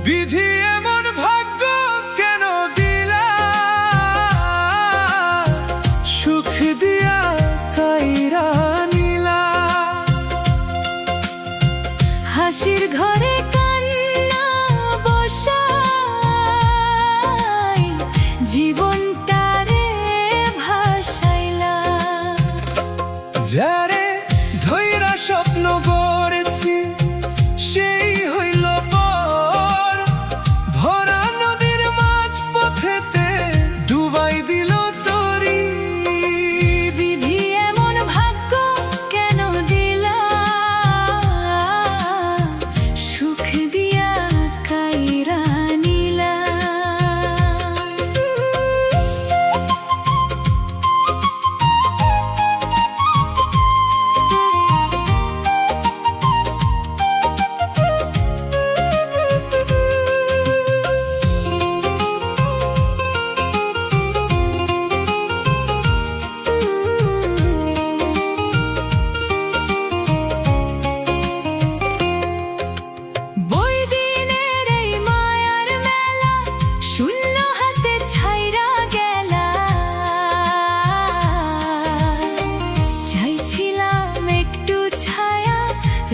বিধি এমন ভাগ্য কেন দিলা, সুখ দিয়া কাইরা নিলা। হাসির ঘরে কান্না বসাই জীবনটারে ভাসাইলা। যারে ধইরা স্বপ্ন গড়েছি সেই হইল পর, ভরা নদীর মাঝ পথেতে ডুবাই দিল তরি। বিধি এমন ভাগ্য কেন দিলা, সুখ দিয়া কাইরা নিলা।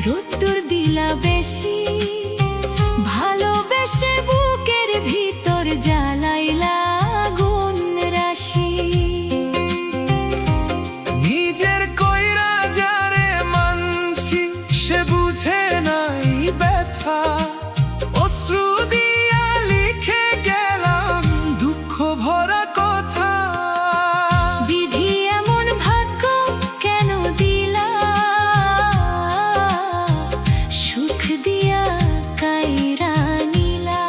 রোদ্দুর দিলা বেশি, ভালোবেসে বুকের ভিতর জ্বালাইলা আগুন রাশি। নিজের কইরা যারে মানছি সে বুঝে নাই ব্যথা, অশ্রু দিয়া লিখে গেলাম দুঃখ ভরা কথা। বিধি এমন ভাগ্য কেন দিলা, সুখ দিয়া কাইরা নিলা।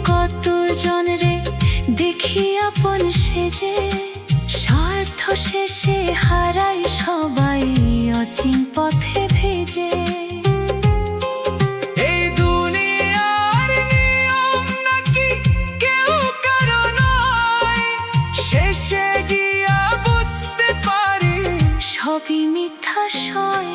কত জন রে দেখি আপন সেজে, স্বার্থ শেষে হারাই সবাই অচিন পথে ভেজে। এই দুনিয়ার নিয়ম নাকি কেউ কারো নয়, শেষে গিয়া বুঝতে পারি সবই মিথ্যা সয়।